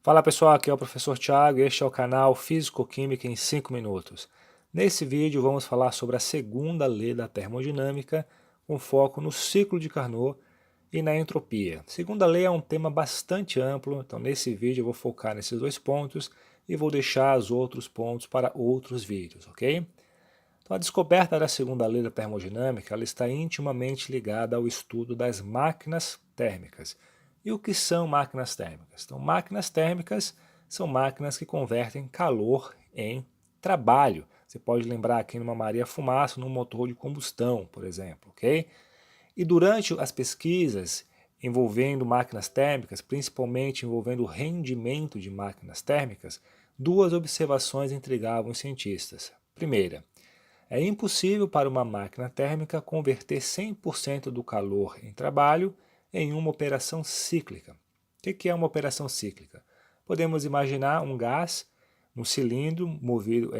Fala pessoal, aqui é o professor Thiago e este é o canal Físico-Química em 5 minutos. Nesse vídeo vamos falar sobre a segunda lei da termodinâmica, com foco no ciclo de Carnot e na entropia. Segunda lei é um tema bastante amplo, então nesse vídeo eu vou focar nesses dois pontos e vou deixar os outros pontos para outros vídeos, ok? Então a descoberta da segunda lei da termodinâmica ela está intimamente ligada ao estudo das máquinas térmicas. E o que são máquinas térmicas? Então, máquinas térmicas são máquinas que convertem calor em trabalho. Você pode lembrar aqui numa Maria-Fumaça, num motor de combustão, por exemplo, ok? E durante as pesquisas envolvendo máquinas térmicas, principalmente envolvendo o rendimento de máquinas térmicas, duas observações intrigavam os cientistas. Primeira, é impossível para uma máquina térmica converter 100% do calor em trabalho em uma operação cíclica. O que é uma operação cíclica? Podemos imaginar um gás no cilindro movido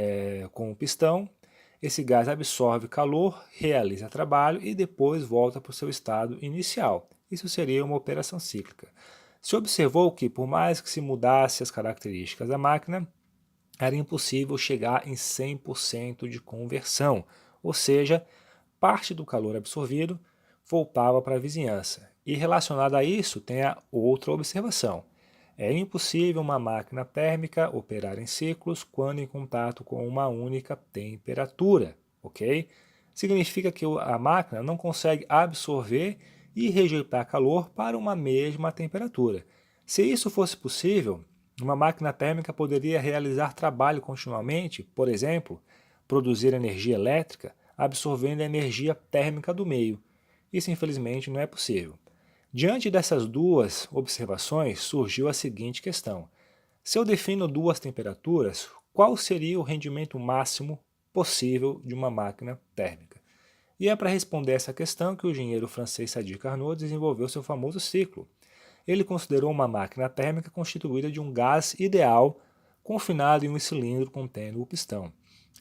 com um pistão. Esse gás absorve calor, realiza trabalho e depois volta para o seu estado inicial. Isso seria uma operação cíclica. Se observou que, por mais que se mudasse as características da máquina, era impossível chegar em 100% de conversão, ou seja, parte do calor absorvido voltava para a vizinhança. E relacionado a isso tem a outra observação. É impossível uma máquina térmica operar em ciclos quando em contato com uma única temperatura, ok? Significa que a máquina não consegue absorver e rejeitar calor para uma mesma temperatura. Se isso fosse possível, uma máquina térmica poderia realizar trabalho continuamente, por exemplo, produzir energia elétrica absorvendo a energia térmica do meio. Isso, infelizmente, não é possível. Diante dessas duas observações, surgiu a seguinte questão. Se eu defino duas temperaturas, qual seria o rendimento máximo possível de uma máquina térmica? E é para responder essa questão que o engenheiro francês Sadi Carnot desenvolveu seu famoso ciclo. Ele considerou uma máquina térmica constituída de um gás ideal confinado em um cilindro contendo o pistão.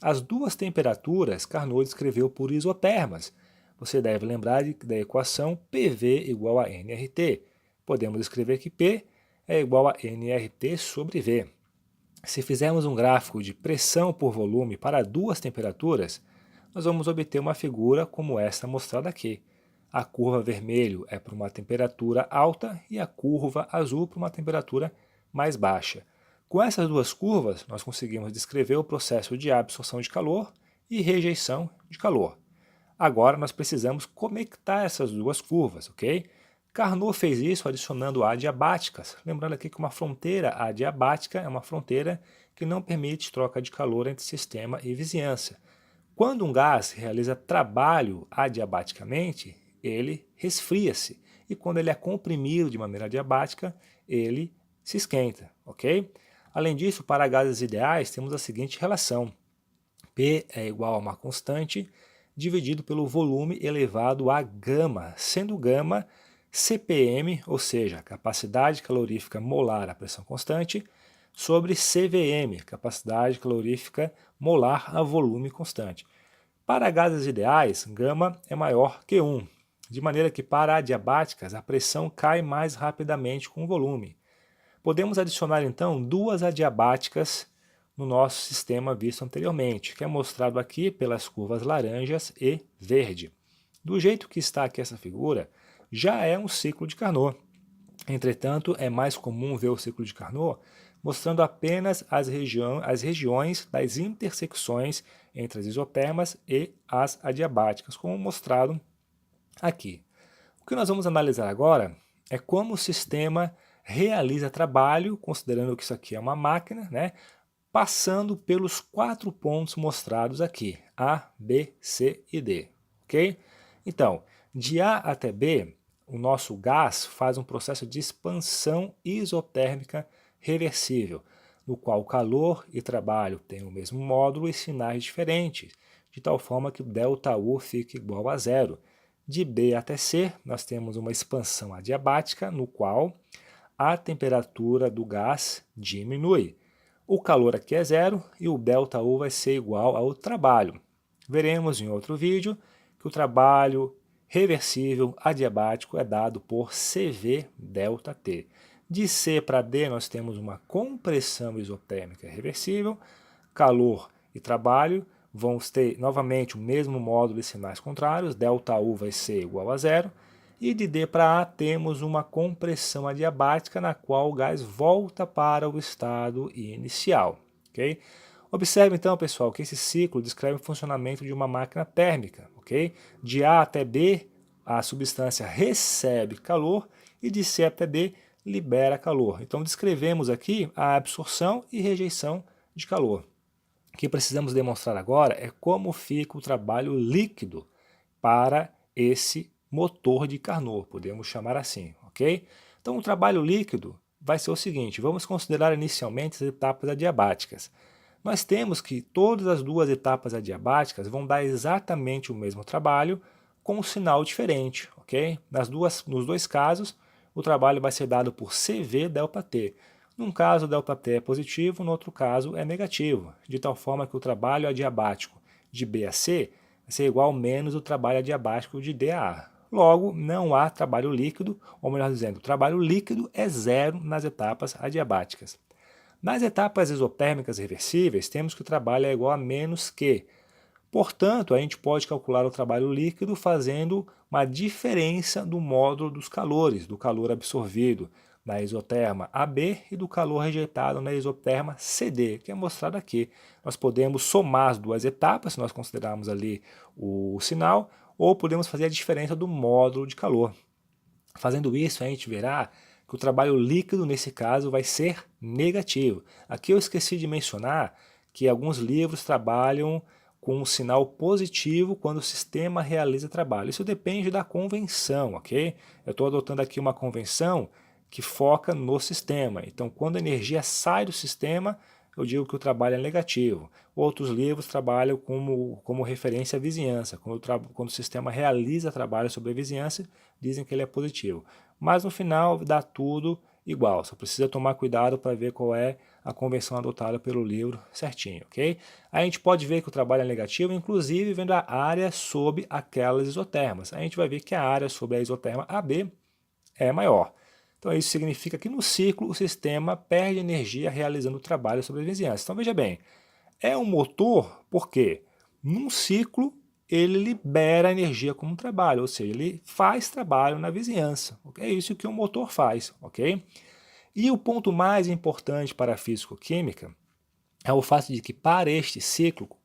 As duas temperaturas Carnot descreveu por isotermas. Você deve lembrar da equação PV igual a nRT. Podemos escrever que P é igual a nRT sobre V. Se fizermos um gráfico de pressão por volume para duas temperaturas, nós vamos obter uma figura como esta mostrada aqui. A curva vermelho é para uma temperatura alta e a curva azul para uma temperatura mais baixa. Com essas duas curvas, nós conseguimos descrever o processo de absorção de calor e rejeição de calor. Agora nós precisamos conectar essas duas curvas, ok? Carnot fez isso adicionando adiabáticas, lembrando aqui que uma fronteira adiabática é uma fronteira que não permite troca de calor entre sistema e vizinhança. Quando um gás realiza trabalho adiabaticamente, ele resfria-se, e quando ele é comprimido de maneira adiabática, ele se esquenta, ok? Além disso, para gases ideais, temos a seguinte relação. P é igual a uma constante dividido pelo volume elevado a gama, sendo gama CPM, ou seja, a capacidade calorífica molar à pressão constante, sobre CVM, capacidade calorífica molar a volume constante. Para gases ideais, gama é maior que 1, de maneira que para adiabáticas a pressão cai mais rapidamente com o volume. Podemos adicionar então duas adiabáticas no nosso sistema visto anteriormente, que é mostrado aqui pelas curvas laranjas e verde. Do jeito que está aqui essa figura, já é um ciclo de Carnot. Entretanto, é mais comum ver o ciclo de Carnot mostrando apenas as regiões das intersecções entre as isotermas e as adiabáticas, como mostrado aqui. O que nós vamos analisar agora é como o sistema realiza trabalho, considerando que isso aqui é uma máquina, né, passando pelos 4 pontos mostrados aqui, A, B, C e D, ok? Então, de A até B, o nosso gás faz um processo de expansão isotérmica reversível, no qual calor e trabalho têm o mesmo módulo e sinais diferentes, de tal forma que ΔU fica igual a zero. De B até C, nós temos uma expansão adiabática, no qual a temperatura do gás diminui. O calor aqui é zero e o ΔU vai ser igual ao trabalho. Veremos em outro vídeo que o trabalho reversível adiabático é dado por CV ΔT. De C para D nós temos uma compressão isotérmica reversível, calor e trabalho vão ter novamente o mesmo módulo de sinais contrários, ΔU vai ser igual a zero, e de D para A temos uma compressão adiabática na qual o gás volta para o estado inicial. Okay? Observe então, pessoal, que esse ciclo descreve o funcionamento de uma máquina térmica. Okay? De A até B, a substância recebe calor e de C até D libera calor. Então descrevemos aqui a absorção e rejeição de calor. O que precisamos demonstrar agora é como fica o trabalho líquido para esse motor de Carnot, podemos chamar assim, ok? Então o trabalho líquido vai ser o seguinte, vamos considerar inicialmente as etapas adiabáticas. Nós temos que todas as duas etapas adiabáticas vão dar exatamente o mesmo trabalho com um sinal diferente, ok? Nos dois casos, o trabalho vai ser dado por CV ΔT. Num caso, ΔT é positivo, no outro caso é negativo, de tal forma que o trabalho adiabático de B a C vai ser igual menos o trabalho adiabático de D a A. Logo, não há trabalho líquido, ou melhor dizendo, o trabalho líquido é zero nas etapas adiabáticas. Nas etapas exotérmicas reversíveis, temos que o trabalho é igual a menos Q. Portanto, a gente pode calcular o trabalho líquido fazendo uma diferença do módulo dos calores, do calor absorvido na isoterma AB e do calor rejeitado na isoterma CD, que é mostrado aqui. Nós podemos somar as duas etapas, se nós considerarmos ali o sinal, ou podemos fazer a diferença do módulo de calor. Fazendo isso, a gente verá que o trabalho líquido, nesse caso, vai ser negativo. Aqui eu esqueci de mencionar que alguns livros trabalham com um sinal positivo quando o sistema realiza trabalho. Isso depende da convenção, ok? Eu estou adotando aqui uma convenção que foca no sistema. Então, quando a energia sai do sistema, eu digo que o trabalho é negativo. Outros livros trabalham como referência à vizinhança. Quando o sistema realiza trabalho sobre a vizinhança, dizem que ele é positivo. Mas no final dá tudo igual. Só precisa tomar cuidado para ver qual é a convenção adotada pelo livro certinho, ok? A gente pode ver que o trabalho é negativo, inclusive vendo a área sob aquelas isotermas. A gente vai ver que a área sobre a isoterma AB é maior. Então isso significa que no ciclo o sistema perde energia realizando o trabalho sobre a vizinhança. Então veja bem, é um motor porque num ciclo ele libera energia como trabalho, ou seja, ele faz trabalho na vizinhança. É isso que um motor faz, ok? E o ponto mais importante para a físico-química é o fato de que para este ciclo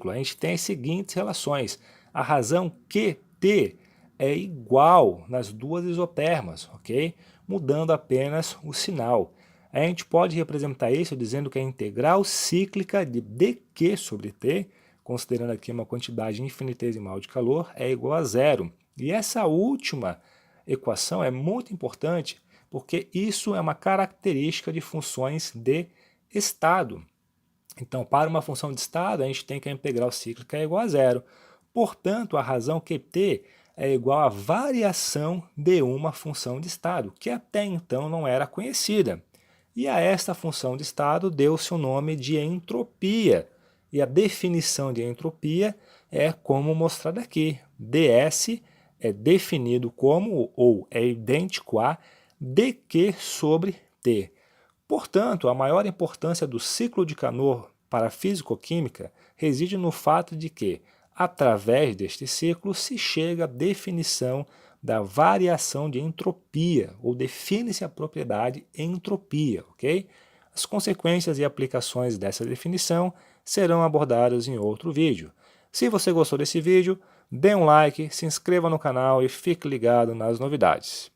a gente tem as seguintes relações. A razão QT é igual nas duas isotermas, ok? Mudando apenas o sinal. A gente pode representar isso dizendo que a integral cíclica de dQ sobre T, considerando aqui uma quantidade infinitesimal de calor, é igual a zero. E essa última equação é muito importante porque isso é uma característica de funções de estado. Então, para uma função de estado, a gente tem que a integral cíclica é igual a zero. Portanto, a razão QT é igual à variação de uma função de estado, que até então não era conhecida. E a esta função de estado deu-se o nome de entropia. E a definição de entropia é como mostrado aqui. ds é definido como, ou é idêntico a, dQ sobre T. Portanto, a maior importância do ciclo de Carnot para a físico-química reside no fato de que, através deste ciclo, se chega à definição da variação de entropia, ou define-se a propriedade entropia, ok? As consequências e aplicações dessa definição serão abordadas em outro vídeo. Se você gostou desse vídeo, dê um like, se inscreva no canal e fique ligado nas novidades.